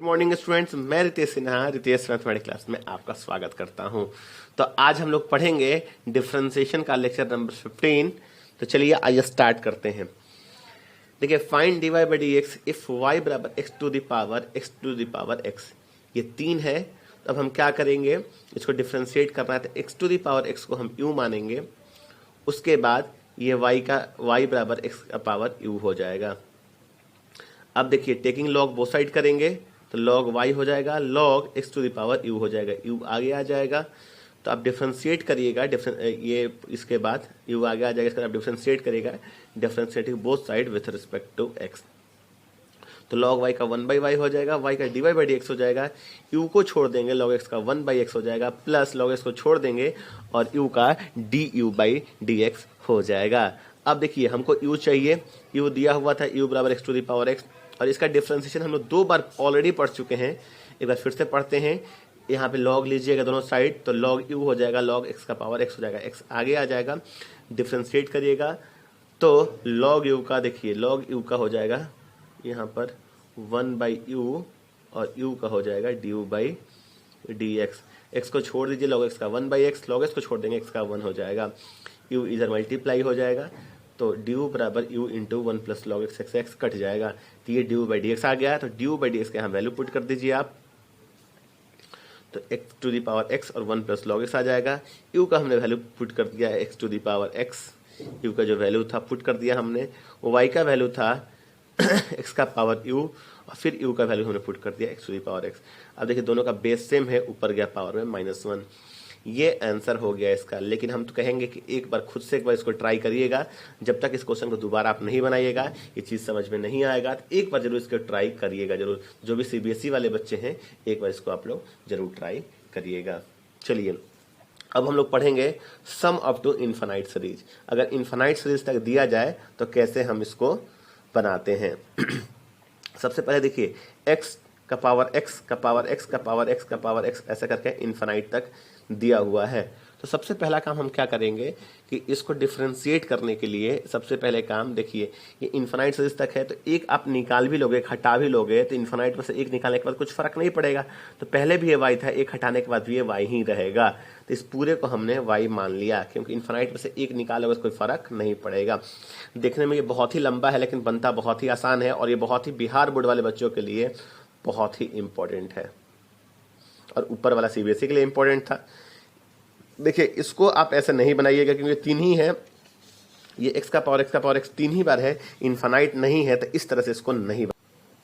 Good morning students, मैं Ritesh Sinha Ritesh mathematics class में आपका स्वागत करता हूं। तो आज हम लोग पढ़ेंगे डिफरेंशिएशन का लेक्चर नंबर 15। तो चलिए आइए स्टार्ट करते हैं। देखिए, find dy by D X if y बराबर x to the power x, ये 3 है। तो अब हम क्या करेंगे, इसको डिफरेंशिएट करना है तो x to the power x को हम u मानेंगे। उसके बाद ये y बराबर x का पावर u हो जाएगा। अब देखिए, टेकिंग लॉग बोथ साइड करेंगे तो लॉग y हो जाएगा, log x to the power u हो जाएगा, u आगे आ जाएगा। तो आप डिफरेंशिएट करिएगा, ये इसके बाद u आगे आ जाएगा, इसके बाद आप डिफरेंशिएट करिएगा, differentiating both side with respect to x। तो log y का 1/y हो जाएगा, y का dy बाई dx हो जाएगा, u को छोड़ देंगे log x का 1/x हो जाएगा, प्लस log x को छोड़ देंगे और u का du बाई dx हो जाएगा। अब देखिए, हमको u चाहिए, u दिया हुआ था u बराबर x to the power x, और इसका डिफरेंशिएशन हम लोग 2 बार ऑलरेडी पढ़ चुके हैं। एक बार फिर से पढ़ते हैं। यहाँ पे log लीजिएगा दोनों साइड, तो log u हो जाएगा, log x का पावर x हो जाएगा, x आगे आ जाएगा। डिफरेंशिएट करिएगा तो log u का, देखिए log u का हो जाएगा यहाँ पर 1/u और u का हो जाएगा du बाई dx। x को छोड़ दीजिए, log x का 1/x, log x को छोड़ देंगे, x का 1 हो जाएगा, u इधर मल्टीप्लाई हो जाएगा, तो du बराबर u into 1 plus log x cut जाएगा। तो ये du बाई dx आ गया, तो du बाई dx के यहाँ वैल्यू पुट कर दीजिए आप, तो x to the power x और 1 प्लस log x आ जाएगा। u का हमने वैल्यू पुट कर दिया x to the power x, u का जो वैल्यू था पुट कर दिया हमने, y का वैल्यू था x का पावर u, और फिर u का वैल्यू हमने पुट कर दिया x to the power x। अब देखिए, दोनों का बेस सेम है, ऊपर गया पावर में -1। ये आंसर हो गया इसका। लेकिन हम तो कहेंगे कि एक बार खुद से एक बार इसको ट्राई करिएगा। जब तक इस क्वेश्चन को दोबारा आप नहीं बनाइएगा, ये चीज़ समझ में नहीं आएगा, तो एक बार जरूर इसको ट्राई करिएगा जरूर। जो भी सीबीएसई वाले बच्चे हैं, एक बार इसको आप लोग जरूर ट्राई करिएगा। चलिए, अब हम लोग पढ़ेंगे sum up to infinite series. अगर इन्फिनाइट सीरीज तक दिया जाए तो कैसे हम इसको बनाते हैं। सबसे पहले देखिए, x का पावर x का पावर x का पावर x का पावर x ऐसा करके इन्फिनाइट तक दिया हुआ है। तो सबसे पहला काम हम क्या करेंगे कि इसको डिफरेंशिएट करने के लिए सबसे पहले काम, देखिए ये इन्फिनाइट सीरीज तक है, तो एक आप निकाल भी लोगे, हटा भी लोगे, तो इन्फिनाइट में से एक निकालने के बाद कुछ फर्क नहीं पड़ेगा। तो पहले भी ये y था, एक हटाने के बाद भी ये y ही रहेगा। तो इस पूरे को हमने y मान लिया, क्योंकि इन्फिनाइट में से एक निकालोगे कोई फर्क नहीं पड़ेगा। देखने में ये बहुत ही लंबा है, लेकिन बनता बहुत ही आसान है, और ये बहुत ही बिहार बोर्ड वाले बच्चों के लिए बहुत ही इंपॉर्टेंट है, और ऊपर वाला सीबीएसई के लिए इंपॉर्टेंट था। देखिए, इसको आप ऐसे नहीं बनाइएगा, क्योंकि 3 ही है, ये x का पावर x 3 ही बार है, इन्फिनाइट नहीं है, तो इस तरह से इसको नहीं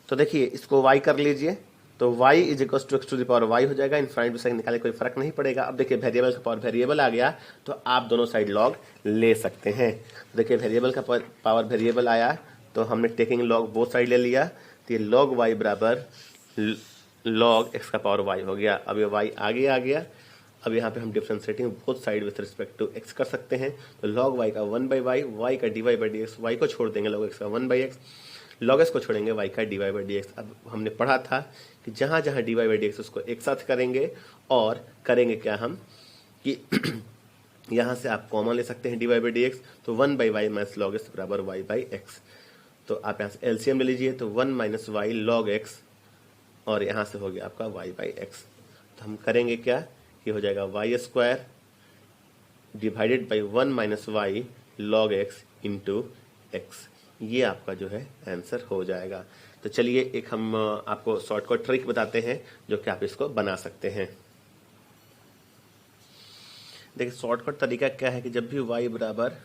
तो देखिए, इसको y कर लीजिए, तो y is equal to x to the power y हो जाएगा। इन्फिनाइट में से निकाले कोई फर्क नहीं पड़ेगा। अब देखिए, वेरिएबल का पावर वेरिएबल आ गया, तो आप दोनों साइड लॉग ले सकते हैं। देखिए, वेरिएबल का पावर वेरिएबल आया, तो हमने टेकिंग लॉग बोथ साइड ले लिया, तो ये log y बराबर log x का पावर y हो गया। अब ये y आगे आ गया। अब यहाँ पे हम differentiating both side with respect to x कर सकते हैं, तो log y का 1/y, y का dy बाई dx, y को छोड़ देंगे log x का 1/x, log x को छोड़ेंगे y का dy बाई dx। अब हमने पढ़ा था कि जहाँ जहाँ dy बाई dx उसको एक साथ करेंगे, और करेंगे क्या हम कि यहाँ से आप कॉमन ले सकते हैं dy बाई dx, तो 1/y माइनस log x बराबर y बाई x। तो आप यहाँ से एलसीएम ले लीजिए, तो 1 माइनस वाई log x, और यहाँ से हो गया आपका y बाई x। तो हम करेंगे क्या, ये हो जाएगा y square divided by 1 minus y log x into x। ये आपका जो है आंसर हो जाएगा। तो चलिए, एक हम आपको शॉर्टकट ट्रिक बताते हैं जो कि आप इसको बना सकते हैं। देखिए, शॉर्टकट तरीका क्या है कि जब भी y बराबर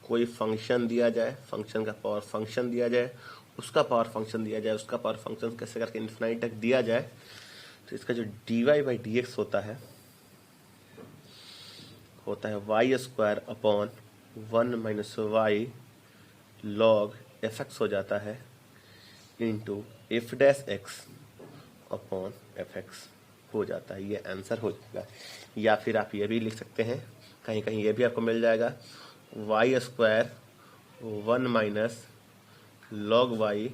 कोई फंक्शन दिया जाए, फंक्शन का पावर फंक्शन दिया जाए, उसका पावर फंक्शन दिया जाए, उसका पावर फंक्शन कैसे करके इन्फिनाइट तक दिया जाए, तो इसका जो dy बाई dx होता है y square upon 1 minus y log fx हो जाता है, into f dash x upon fx हो जाता है। ये आंसर हो जाएगा। या फिर आप ये भी लिख सकते हैं, कहीं कहीं ये भी आपको मिल जाएगा, y square 1 minus log y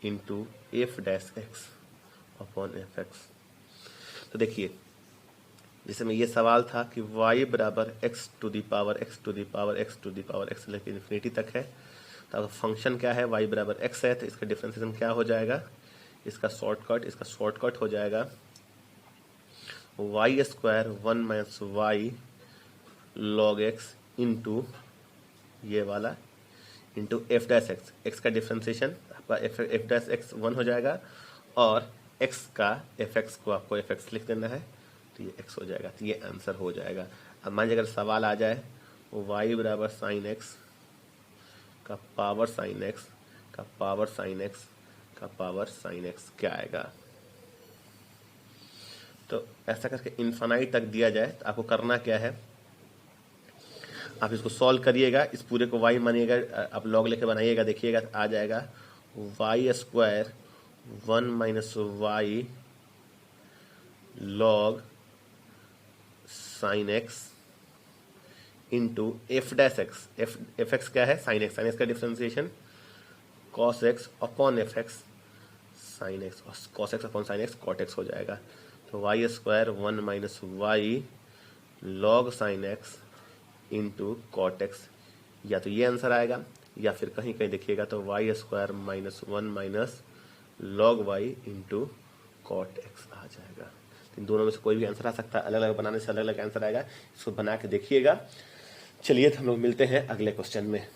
into f dash x upon f x. तो देखिए, जैसे में ये सवाल था कि y बराबर x to the power x लेकिन इन्फिनिटी तक है, तो अब फंक्शन क्या है, y बराबर x है, तो इसका डिफरेंशिएशन क्या हो जाएगा, इसका शॉर्टकट हो जाएगा y square 1 minus y log x into ये वाला into f dash x. X का डिफ्रेंसिएशन आपका एफ डैश एक्स 1 हो जाएगा और एक्स का एफ एक्स को आपको एफ एक्स लिख देना है, तो ये एक्स हो जाएगा। तो ये आंसर हो जाएगा। अब मान लीजिए अगर सवाल आ जाए वाई बराबर साइन एक्स का पावर साइन एक्स का पावर साइन एक्स का पावर साइन एक्स क्या आएगा। तो ऐसा करके इन्फानाइट तक दिया जाए तो आपको करना क्या है, आप इसको सॉल्व करिएगा, इस पूरे को y मानिएगा, आप लॉग लेके बनाइएगा, देखिएगा आ जाएगा y square 1 minus y log sine x into f dash x. F x क्या है, साइन एक्स का differentiation cos x upon f x sine x, और cos x upon sine x cot x हो जाएगा। तो y square 1 minus y log sine x into cot x, या तो ये आंसर आएगा या फिर कहीं कहीं देखिएगा तो y square minus 1 minus log y into cot x आ जाएगा। इन दोनों में से कोई भी आंसर आ सकता है, अलग अलग बनाने से अलग अलग आंसर आएगा। इसको बना के देखिएगा। चलिए तो हम लोग मिलते हैं अगले क्वेश्चन में।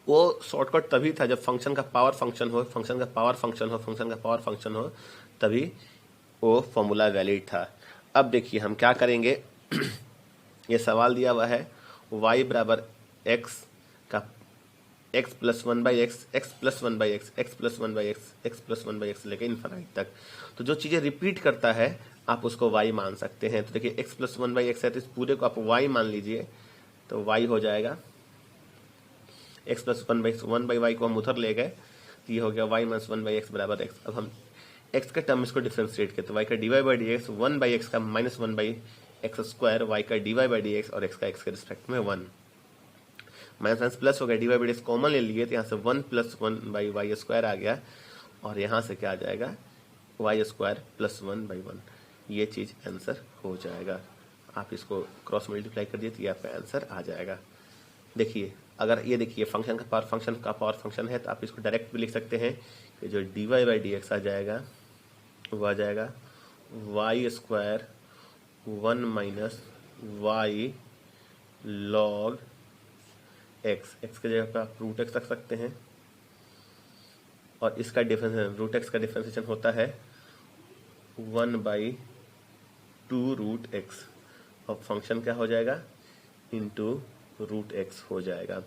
वो शॉर्टकट तभी था जब फंक्शन का पावर फंक्शन हो, फंक्शन का पावर फंक्शन हो, फंक्शन का पावर फंक्शन हो, तभी वो फॉर्मूला वैलिड था। अब देखिए हम क्या करेंगे। ये सवाल दिया हुआ है y बराबर x का x plus 1 by x, x plus 1 by x, x plus 1 by x, x plus 1 by x लेके इन्फानाइट तक। तो जो चीज़ें रिपीट करता है आप उसको y मान सकते हैं। तो देखिए x प्लस 1 बाई एक्स है तो इस पूरे को आप y मान लीजिए, तो y हो जाएगा x प्लस 1 बाई वाई को हम उधर ले गए, तो ये हो गया y माइनस 1 बाई एक्स बराबर x। अब हम x के टर्म इसको डिफ्रेंशिएट करते हैं, y का d y by D x 1 by x का minus 1 by x square, y का d y by D x और x का x के रिस्पेक्ट में 1 माइनस माइनस प्लस हो गया, d y by D x common ले लिए तो यहाँ से 1 प्लस 1 बाई वाई स्क्वायर आ गया, और यहाँ से क्या आ जाएगा वाई स्क्वायर प्लस 1 बाई 1। ये चीज़ आंसर हो जाएगा। आप इसको क्रॉस मल्टीप्लाई कर दिए तो ये आपका आंसर आ जाएगा। देखिए अगर ये देखिए फंक्शन का पावर फंक्शन है तो आप इसको डायरेक्ट भी लिख सकते हैं कि जो d y by D x आ जाएगा वो आ जाएगा y square 1 minus y log x. X की जगह पे आप रूट एक्स रख सकते हैं, और इसका डिफरेंस रूट एक्स का डिफरेंशिएशन होता है 1 बाई 2 रूट एक्स, और फंक्शन क्या हो जाएगा इंटू रूट एक्स हो जाएगा।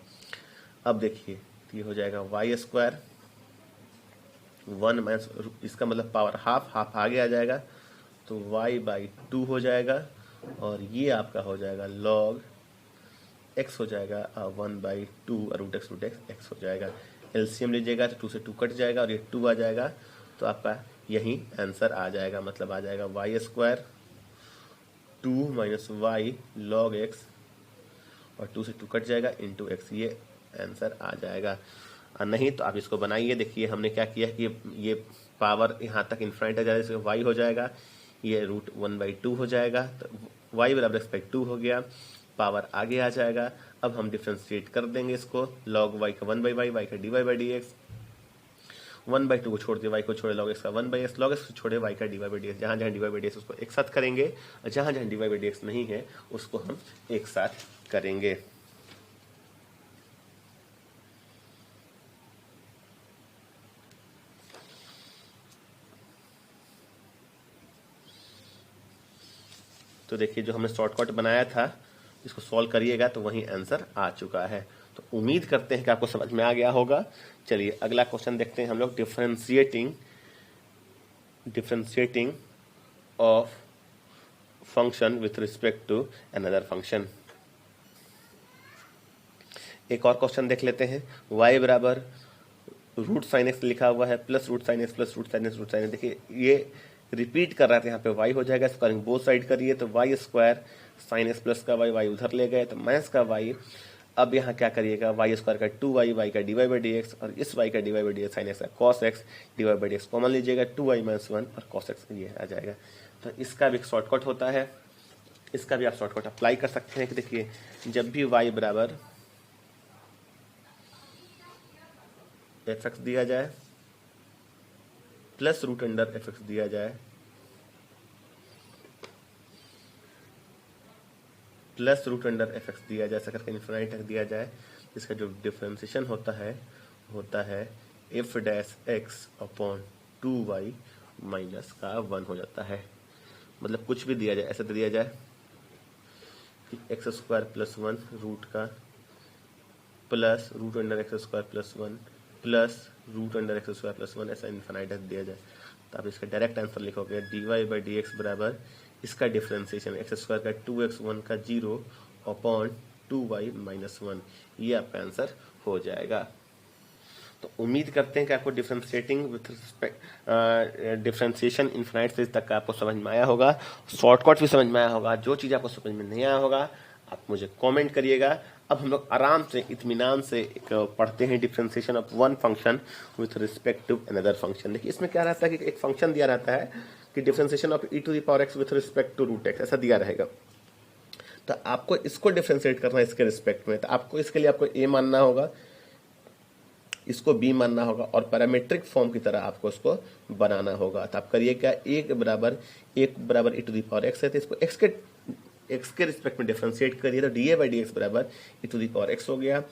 अब देखिए ये हो जाएगा वाई स्क्वायर 1 माइनस, इसका मतलब पावर हाफ आगे आ जाएगा तो y बाई 2 हो जाएगा, और ये आपका हो जाएगा लॉग x हो जाएगा 1 बाई 2 रूट एक्स x हो जाएगा। एलसीएम लीजिएगा तो 2 से 2 कट जाएगा और ये 2 आ जाएगा, तो आपका यही आंसर आ जाएगा। मतलब आ जाएगा y square 2 minus y log x, और 2 से 2 कट जाएगा इंटू एक्स, ये आंसर आ जाएगा। और नहीं तो आप इसको बनाइए। देखिए हमने क्या किया है कि ये पावर यहाँ तक इन्फाइनाइट आ जाएगा, इसमें y हो जाएगा, ये रूट 1 बाई 2 हो जाएगा, तो y बराबर रिस्पेक्ट 2 हो गया, पावर आगे आ जाएगा। अब हम डिफ्रेंशिएट कर देंगे इसको, लॉग y का 1 बाई वाई, y का d y by D x, 1 by 2 को छोड़ दिए, y को छोड़े लॉग एक्स का 1 बाई एक्स, लॉग एक्स को छोड़े y का d y by D x. जहाँ जहाँ d y by D x उसको एक साथ करेंगे, और जहाँ जहाँ d y by D x नहीं है उसको हम एक साथ करेंगे। तो देखिए जो हमने शॉर्टकट बनाया था इसको सॉल्व करिएगा तो वही आंसर आ चुका है। तो उम्मीद करते हैं कि आपको समझ में आ गया होगा। चलिए अगला क्वेश्चन देखते हैं हम लोग, differentiating of function with respect to another function. एक और क्वेश्चन देख लेते हैं। y बराबर रूट साइन एक्स लिखा हुआ है, plus root sine x plus root sine x root sine x. देखिए ये रिपीट कर रहा था, यहाँ पे y हो जाएगा, इसको बोथ साइड करिए तो y square sine x plus का y उधर ले गए तो माइनस का y। अब यहाँ क्या करिएगा, वाई स्क्वायर का 2y, y का d y by D x, और इस y का d y by D x sine x का cos x, d y by D x common लीजिएगा, 2y माइनस 1 और कॉस एक्स ये आ जाएगा। तो इसका भी शॉर्टकट होता है, इसका भी आप शॉर्टकट अप्लाई कर सकते हैं कि देखिए जब भी y बराबर एफ एक्स दिया जाए plus root under f x दिया जाए, plus root under f x दिया जाए, ऐसा करके इन्फिनाइट तक दिया जाए, जिसका जो डिफ्रेंसिएशन होता है F dash x upon 2y minus का 1 हो जाता है। मतलब कुछ भी दिया जाए, ऐसा दिया जाए कि एक्स स्क्वायर प्लस 1 रूट का plus root under x square plus 1 plus root under x square plus 1, ऐसा इन्फिनाइट दिया जाए। तो आप इसका डायरेक्ट आंसर लिखोगे dy बाई डी एक्स बराबर इसका डिफ्रेंसिएशन एक्स स्क्वायर का 2x 1 का 0 अपॉन 2y माइनस 1, ये आपका आंसर हो जाएगा। तो उम्मीद करते हैं कि आपको differentiating with respect differentiation infinite series तक का आपको समझ में आया होगा, शॉर्टकट भी समझ में आया होगा। जो चीज़ आपको समझ में नहीं आया होगा आप मुझे कमेंट करिएगा। अब हम लोग आराम से इत्मीनान से एक पढ़ते हैं differentiation of one function with respect to another function. देखिए इसमें क्या रहता है कि एक फंक्शन दिया रहता है कि differentiation of e to the power x with respect to root x, ऐसा दिया रहेगा। तो आपको इसको डिफरेंशिएट करना है इसके रिस्पेक्ट में। तो आपको इसके लिए आपको a मानना होगा, इसको b मानना होगा और पैरामीट्रिक फॉर्म की तरह आपको इसको बनाना होगा। तो आप करिए क्या, एक बराबर e to the power x है, तो इसको x के रिस्पेक्ट में डिफरेंशिएट करिए, तो d a by D x बराबर e to the power x हो गया।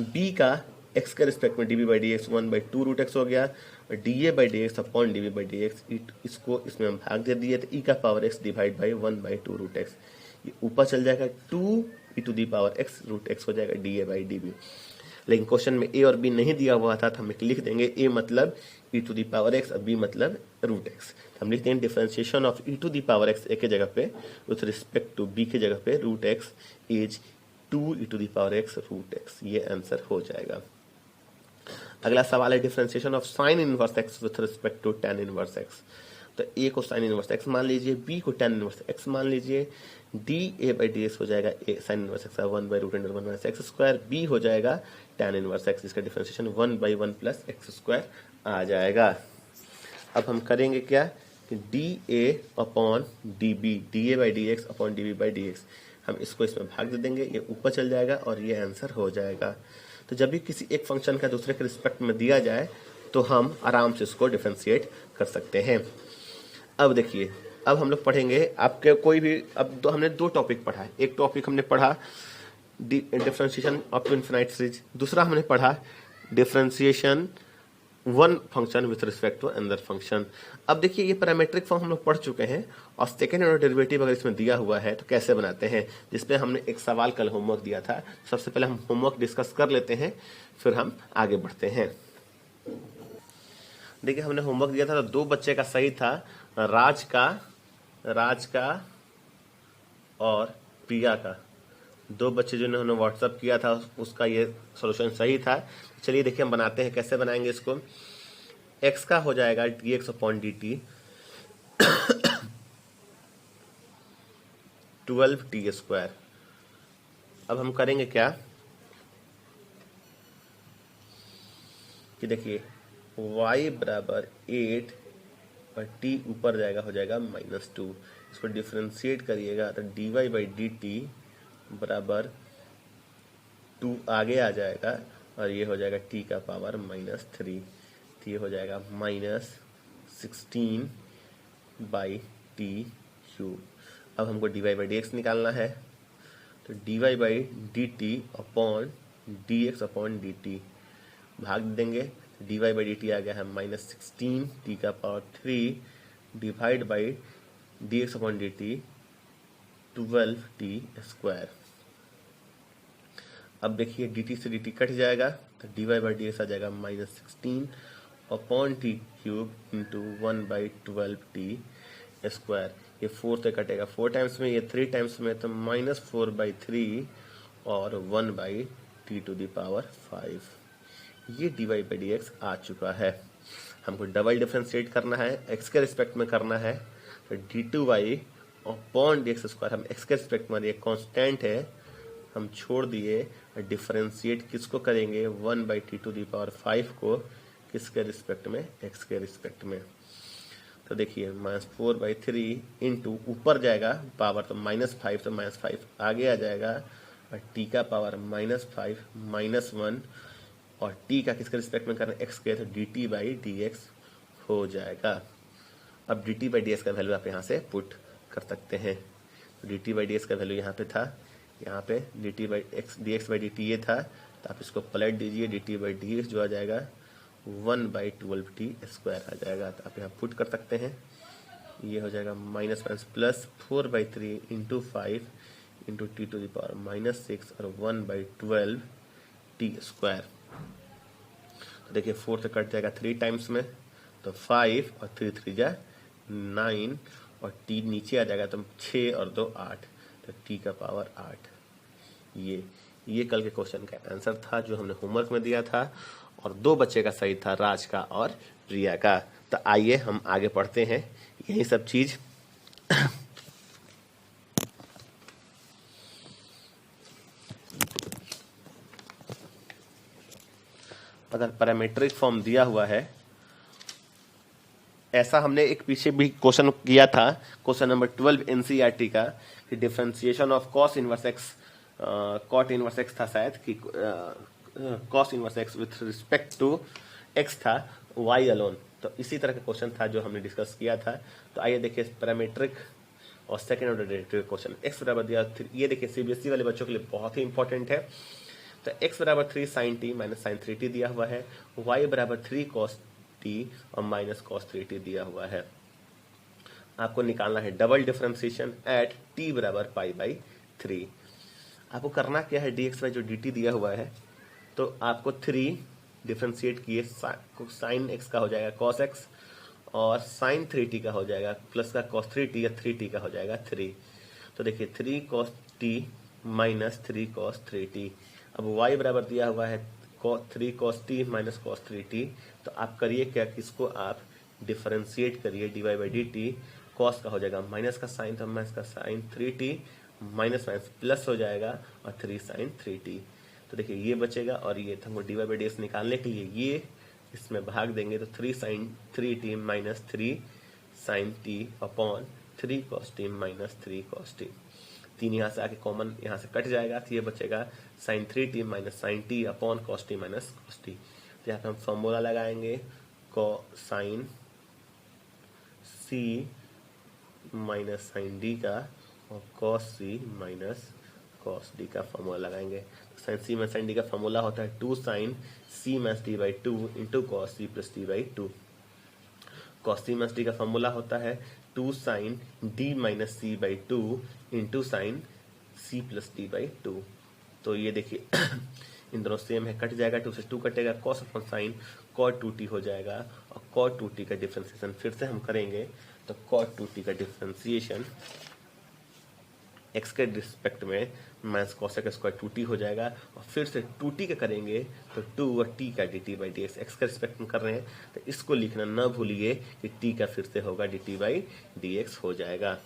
b का x के रिस्पेक्ट में db by D x 1/2 root x हो गया, और d a by D x upon db by D x, इसको इसमें हम भाग दे दिए, तो e का power x divide by 1/2 root x, ये ऊपर चल जाएगा 2 e to the power x root x हो जाएगा d a by d b. लेकिन क्वेश्चन में ए और बी नहीं दिया हुआ था, तो हम लिख देंगे ए मतलब e to the power x और b मतलब रूट x। हम लिखते हैं differentiation of e to the power x a के जगह पे विथ रिस्पेक्ट टू b के जगह पे root x is 2 e to the power x root x, ये आंसर हो जाएगा। अगला सवाल है differentiation of sine inverse x with respect to tan inverse x। तो a को साइन इनवर्स x मान लीजिए, b को tan इनवर्स x मान लीजिए, d a by D x हो जाएगा a sine inverse x 1/√1 minus x square, b हो जाएगा tan इनवर्स x, इसका डिफरेंशिएशन 1/1 प्लस एक्स स्क्वायर आ जाएगा। अब हम करेंगे क्या कि d a upon d b, d a by D x upon d b by D x, हम इसको इसमें भाग दे देंगे, ये ऊपर चल जाएगा और ये आंसर हो जाएगा। तो जब भी किसी एक फंक्शन का दूसरे के रिस्पेक्ट में दिया जाए तो हम आराम से इसको डिफरेंशिएट कर सकते हैं। अब देखिए, अब हम लोग पढ़ेंगे आपके कोई भी, अब हमने दो टॉपिक पढ़ा है। एक टॉपिक हमने पढ़ा डिफरेंशिएशन ऑफ इनफिनाइट सीरीज, दूसरा हमने पढ़ा differentiation one function with respect to another function. अब देखिए ये पैरामीट्रिक फॉर्म हम लोग पढ़ चुके हैं, और सेकेंड ऑर्डर डेरिवेटिव अगर इसमें दिया हुआ है तो कैसे बनाते हैं, जिसपे हमने एक सवाल कल होमवर्क दिया था। सबसे पहले हम होमवर्क डिस्कस कर लेते हैं, फिर हम आगे बढ़ते हैं। देखिए हमने होमवर्क दिया था तो दो बच्चे का सही था, राज का और प्रिया का। दो बच्चे जिन्होंने व्हाट्सअप किया था उसका ये सॉल्यूशन सही था। चलिए देखिए हम बनाते हैं, कैसे बनाएंगे इसको। x का हो जाएगा D x upon D T 12t square. अब हम करेंगे क्या कि देखिए y बराबर 8 और t ऊपर जाएगा, हो जाएगा -2। इसको डिफरेंशिएट करिएगा तो dy बाई डी टी बराबर 2 आगे आ जाएगा और ये हो जाएगा t का पावर -3, तो ये हो जाएगा -16 बाई टी क्यूब। अब हमको dy बाई डी एक्स निकालना है, तो dy by D T upon D x upon D T भाग देंगे, dy बाई डी टी आ गया है -16 t का power 3 divide by D x upon D T 12t square. अब देखिए dt से dt कट जाएगा तो dy बाई डी एक्स आ जाएगा -16 upon T cube into 1/12t square. ये 4 से कटेगा 4 टाइम्स में, ये 3 टाइम्स में, तो -4/3 और 1/t टू द पावर 5। ये dy बाई डी एक्स आ चुका है। हमको डबल डिफरेंशिएट करना है, x के रिस्पेक्ट में करना है, तो d2y upon D x square. हम x के रिस्पेक्ट में, ये कांस्टेंट है, हम छोड़ दिए, डिफरेंशिएट किसको करेंगे 1/t टू द पावर 5 को, किसके रिस्पेक्ट में, x के रिस्पेक्ट में। तो देखिए -4/3 इंटू ऊपर जाएगा पावर तो -5, तो -5 आगे आ जाएगा और t का पावर -5 -1 और t का किसके रिस्पेक्ट में करना है, x के, तो dt बाई डी एक्स हो जाएगा। अब D T by D x का वैल्यू आप यहाँ से पुट कर सकते हैं। तो D T by D x का वैल्यू यहाँ पे था, यहाँ पे D T by x D x by D T ये था, तो आप इसको पलट दीजिए, D T by D x जो आ जाएगा 1/12t² आ जाएगा। तो आप यहाँ पुट कर सकते हैं, ये हो जाएगा minus plus 4/3 into 5 into t to the power -6 और 1/12t²। तो देखिए 4 से कट जाएगा 3 टाइम्स में, तो 5 और 3 3 जा 9 और t नीचे आ जाएगा तो 6 और 2 8, तो t का पावर 8। ये कल के क्वेश्चन का आंसर था जो हमने होमवर्क में दिया था, और 2 बच्चे का सही था, राज का और प्रिया का। तो आइए हम आगे पढ़ते हैं यही सब चीज। अगर पैरामीट्रिक फॉर्म दिया हुआ है, ऐसा हमने एक पीछे भी क्वेश्चन किया था, क्वेश्चन नंबर 12 एनसीईआरटी का, कि differentiation of cos inverse x, cot inverse x था शायद, कि cos inverse x with respect to x था, वाई अलोन। तो इसी तरह का क्वेश्चन था जो हमने डिस्कस किया था। तो आइए देखिए पैरामीट्रिक और second order derivative question. X बराबर दिया, ये देखिए सीबीएसई वाले बच्चों के लिए बहुत ही इंपॉर्टेंट है। तो x बराबर 3 sin t minus sign 3t दिया हुआ है, y बराबर 3 cos t और माइनस cos 3t दिया हुआ है। आपको निकालना है डबल डिफरेंशिएशन एट t बराबर π/3। आपको करना क्या है, dx बाई जो dt दिया हुआ है, तो आपको 3 डिफरेंशिएट किए, साइन x का हो जाएगा cos x और साइन 3t का हो जाएगा प्लस का cos 3t या 3t का हो जाएगा 3। तो देखिए 3 cos t minus 3 cos 3t। अब y बराबर दिया हुआ है 3 cos t minus cos 3t। तो आप करिए क्या, किसको आप डिफरेंशिएट करिए, dy by D T, cos का हो जाएगा माइनस का साइन, तो माइनस का sign 3t minus minus plus हो जाएगा और 3 sin 3t। तो देखिए ये बचेगा, और ये हमको dy बाई डी एक्स निकालने के लिए ये इसमें भाग देंगे, तो 3 sin 3t minus 3 sin t upon 3 cos t minus 3 cos t। 3 यहाँ से आके कॉमन यहाँ से कट जाएगा, तो ये बचेगा sin 3t minus sine t upon cos t minus cos t। तो यहाँ पे हम फॉर्मूला लगाएंगे sine c minus sine d का और cos c माइनस cos d का फॉर्मूला लगाएंगे। तो sine c minus sine d का फॉर्मूला होता है 2 sin c minus d by 2 into cos c plus d by 2। cos c minus d का फॉर्मूला होता है 2 sin d minus c by 2 into sine c plus d by 2। तो ये देखिए इन दोनों सेम है, कट जाएगा, 2 से 2 कटेगा, cos upon sine cot 2t हो जाएगा, और cot 2t का डिफरेंशिएशन फिर से हम करेंगे, तो cot 2t का डिफरेंशिएशन x के रिस्पेक्ट में minus cos x square 2t हो जाएगा, और फिर से 2t का करेंगे तो 2 और t का dt by D x, x के रिस्पेक्ट में कर रहे हैं तो इसको लिखना न भूलिए कि t का फिर से होगा dt बाई डी एक्स हो जाएगा।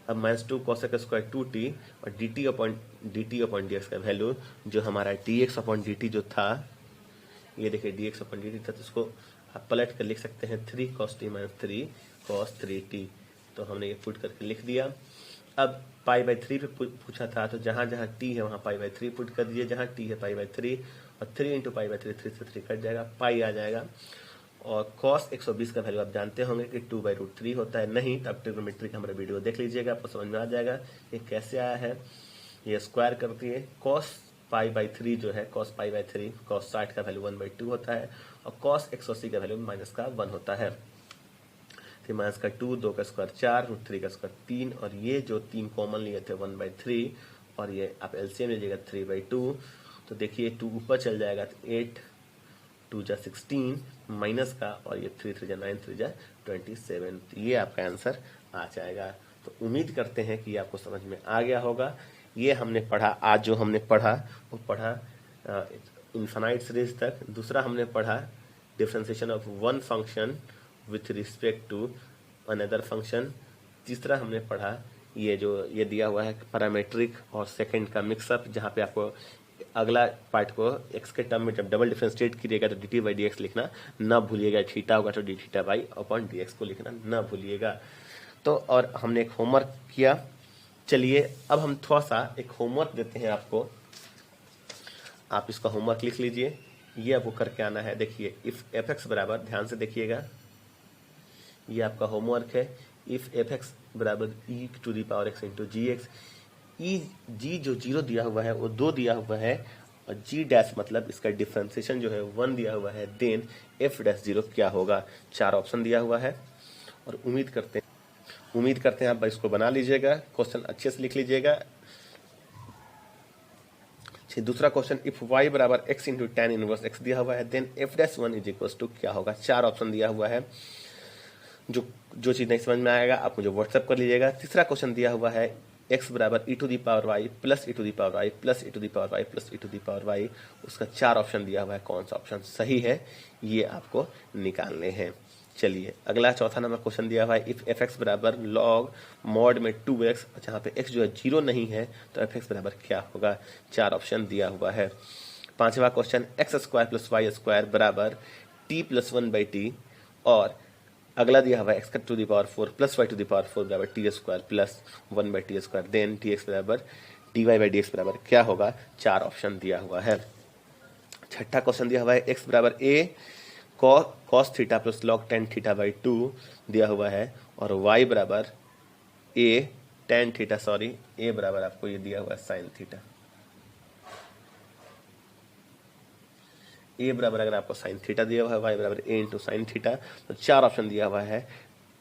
अब minus 2 cos x square 2t और dt अपॉन डी एक्स का वैल्यू जो हमारा dx अपॉन dt जो था, ये देखिए dx अपॉन dt था, तो इसको आप पलट कर लिख सकते हैं 3 cos t minus 3 cos 3t। तो हमने ये पुट करके लिख दिया। अब π/3 पे पूछा था, तो जहाँ जहाँ t है वहाँ π/3 पुट कर दीजिए, जहाँ t है π/3, और 3 इंटू π/3, 3 से 3 कट जाएगा, पाई आ जाएगा। और cos 120 का वैल्यू आप जानते होंगे कि 2/√3 होता है, नहीं तो आप ट्रिग्नोमेट्री का हमारा वीडियो देख लीजिएगा, आपको समझ में आ जाएगा ये कैसे आया है। ये स्क्वायर कर दिए, cos π/3 जो है cos π/3, cos 60 का वैल्यू 1/2 होता है, और cos 180 का वैल्यू माइनस का 1 होता है। फिर माइनस का 2, 2 का स्क्वायर 4, √3 का स्क्वायर 3, और ये जो 3 कॉमन लिए थे 1/3, और ये आप एलसीएम लीजिएगा 3/2। तो देखिए 2 ऊपर चल जाएगा, तो 8 2 जा 16 माइनस का, और ये 3 3 जा 9 3 जा 27। तो ये आपका आंसर आ जाएगा। तो उम्मीद करते हैं कि आपको समझ में आ गया होगा। ये हमने पढ़ा, आज जो हमने पढ़ा वो पढ़ा इन्फिनाइट सीरीज तक। दूसरा हमने पढ़ा differentiation of one function with respect to another function. तीसरा हमने पढ़ा ये दिया हुआ है पैरामीट्रिक और सेकंड का मिक्सअप, जहाँ पे आपको अगला पार्ट को x के टर्म में जब डबल डिफरेंशिएट कीजिएगा तो dt बाई डी एक्स लिखना ना भूलिएगा, थीटा होगा तो D theta by upon D x को लिखना ना भूलिएगा। तो और हमने एक होमवर्क किया। चलिए अब हम थोड़ा सा एक होमवर्क देते हैं आपको, आप इसका होमवर्क लिख लीजिए। ये आपको करके आना है। देखिए इफ एफ एक्स बराबर, ध्यान से देखिएगा, ये आपका होमवर्क है। इफ एफ एक्स बराबर e to the power x into g x, e g जो 0 दिया हुआ है वो 2 दिया हुआ है, और जी डैश मतलब इसका डिफ्रेंसिएशन जो है 1 दिया हुआ है, देन एफ डैश 0 क्या होगा। 4 ऑप्शन दिया हुआ है, और उम्मीद करते हैं आप इसको बना लीजिएगा, क्वेश्चन अच्छे से लिख लीजिएगा। दूसरा क्वेश्चन, इफ y बराबर x into tan inverse x दिया हुआ है, then f dash 1 is equal to क्या होगा। 4 ऑप्शन दिया हुआ है। जो चीज नहीं समझ में आएगा आप मुझे व्हाट्सएप कर लीजिएगा। तीसरा क्वेश्चन दिया हुआ है, x बराबर e to the power y plus e to the power y plus e to the power y plus e to the power y, उसका 4 ऑप्शन दिया हुआ है, कौन सा ऑप्शन सही है ये आपको निकालने हैं। चलिए अगला चौथा नंबर क्वेश्चन दिया हुआ है, इफ एफ एक्स बराबर लॉग मॉड में 2x, जहाँ पे x जो है 0 नहीं है तो एफ एक्स बराबर क्या होगा। 4 ऑप्शन दिया हुआ है। पांचवा question, x square plus y square बराबर t प्लस 1/t, और अगला दिया हुआ है x to the power 4 plus y to the power 4 बराबर t square plus 1/t square, then t x बराबर dy बाई डी एक्स बराबर क्या होगा। 4 ऑप्शन दिया हुआ है। छठा क्वेश्चन दिया हुआ है, x बराबर a cos theta plus log tan theta by 2 दिया हुआ है, और y बराबर a tan theta, sorry a बराबर आपको ये दिया हुआ है sin थीटा। a बराबर अगर आपको sin थीटा दिया हुआ है, y बराबर a इंटू साइन थीटा, तो 4 ऑप्शन दिया हुआ है।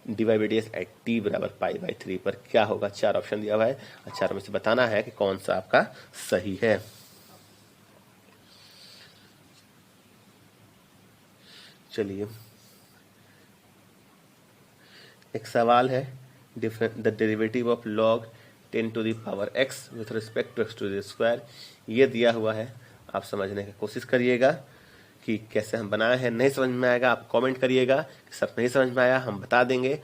dy by D x at t बराबर पाई बाई 3 पर क्या होगा। 4 ऑप्शन दिया हुआ है, 4 में से बताना है कि कौन सा आपका सही है। चलिए एक सवाल है, the derivative of log 10 to the power x with respect to x to the square, ये दिया हुआ है। आप समझने की कोशिश करिएगा कि कैसे हम बनाए हैं। नहीं समझ में आएगा आप कमेंट करिएगा, सब नहीं समझ में आया हम बता देंगे।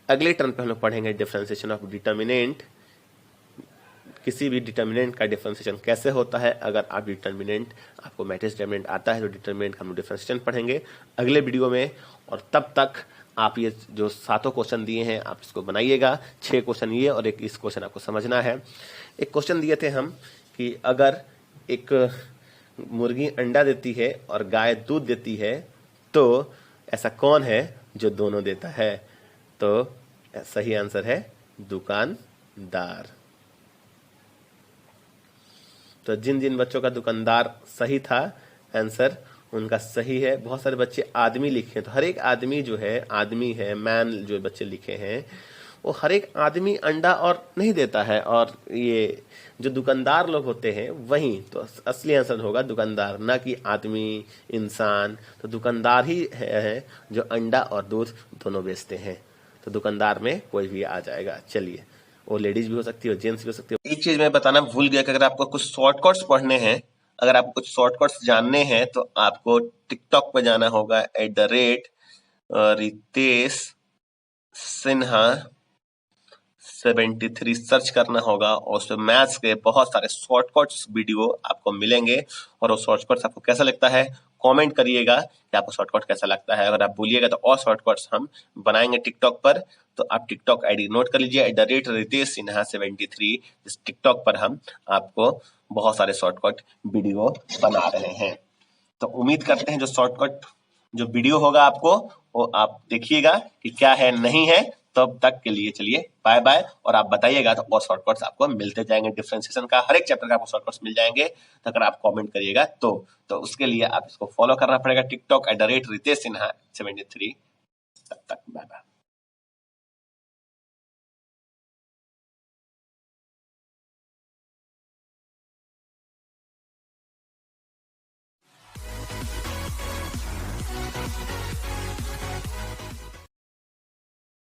अगले टर्म पे हम लोग पढ़ेंगे डिफरेंशिएशन ऑफ डिटर्मिनेंट, किसी भी डिटर्मिनेंट का डिफरेंशिएशन कैसे होता है। अगर आप डिटर्मिनेंट, आपको मैट्रिक्स डिटर्मिनेंट आता है तो डिटर्मिनेंट का हम लोग डिफरेंशिएशन पढ़ेंगे अगले वीडियो में। और तब तक आप ये जो 7 क्वेश्चन दिए हैं आप इसको बनाइएगा। 6 क्वेश्चन ये और एक इस क्वेश्चन आपको समझना है। एक क्वेश्चन दिए थे हम कि अगर एक मुर्गी अंडा देती है और गाय दूध देती है तो ऐसा कौन है जो दोनों देता है। तो सही आंसर है दुकानदार। तो जिन जिन बच्चों का दुकानदार सही था आंसर उनका सही है। बहुत सारे बच्चे आदमी लिखे हैं, तो हर एक आदमी जो है, आदमी है मैन जो बच्चे लिखे हैं वो हर एक आदमी अंडा और नहीं देता है, और ये जो दुकानदार लोग होते हैं वही, तो असली आंसर होगा दुकानदार, ना कि आदमी इंसान। तो दुकानदार ही है जो अंडा और दूध दोनों बेचते हैं, तो दुकानदार में कोई भी आ जाएगा। चलिए वो लेडीज भी हो सकती है, जेंट्स भी हो सकती है। एक चीज मैं बताना भूल गया कि अगर आपको कुछ शॉर्टकट्स पढ़ने हैं, अगर आपको कुछ शॉर्टकट्स जानने हैं तो आपको टिकटॉक पे जाना होगा @रितेश सिन्हा 73 सर्च करना होगा, और उसमें मैथ्स के बहुत सारे शॉर्टकट्स वीडियो आपको मिलेंगे। और वो शॉर्टकट्स आपको कैसा लगता है कमेंट करिएगा कि आपको शॉर्टकट कैसा लगता है। अगर आप बोलिएगा तो और शॉर्टकट्स हम बनाएंगे टिकटॉक पर। तो आप टिकटॉक आईडी नोट कर लीजिए @रितेश सिन्हा 73। इस टिकटॉक पर हम आपको बहुत सारे शॉर्टकट वीडियो बना रहे हैं। तो उम्मीद करते हैं जो शॉर्टकट जो वीडियो होगा आपको वो आप देखिएगा कि क्या है नहीं है। तब तक के लिए चलिए बाय बाय। और आप बताइएगा तो और शॉर्टकट्स आपको मिलते जाएंगे, डिफरेंशिएशन का हर एक चैप्टर का आपको शॉर्टकट्स मिल जाएंगे। तो अगर आप कमेंट करिएगा तो उसके लिए आप इसको फॉलो करना पड़ेगा टिकटॉक @रितेश सिन्हा 73। तब तक बाय बाय।